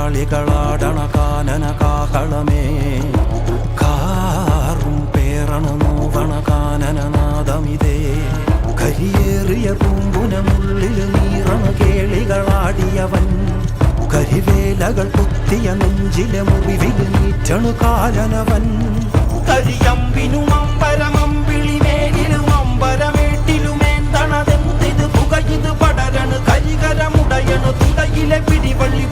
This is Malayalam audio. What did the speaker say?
കാളികളാടണ കാനന കാഹളമേ കാറും പേറണ നോവണ കാനനനാദമിതേ കരിയേറിയ പൂമ്പുനമുള്ളിൽ നീറണ കേളികളാടിയവൻ കരിവേലകൾ കുത്തിയ നെഞ്ചിലെ മുറിവിൽ നീറ്റണു കാലനവൻ കരിയമ്പിനും അമ്പരമമ്പിളിമേലിലും അമ്പരമേട്ടിലുമേന്തണതെന്തിത് പുകയിത് പടരണു കരികരമുടയണു തുടയിലെ പിടിവള്ളി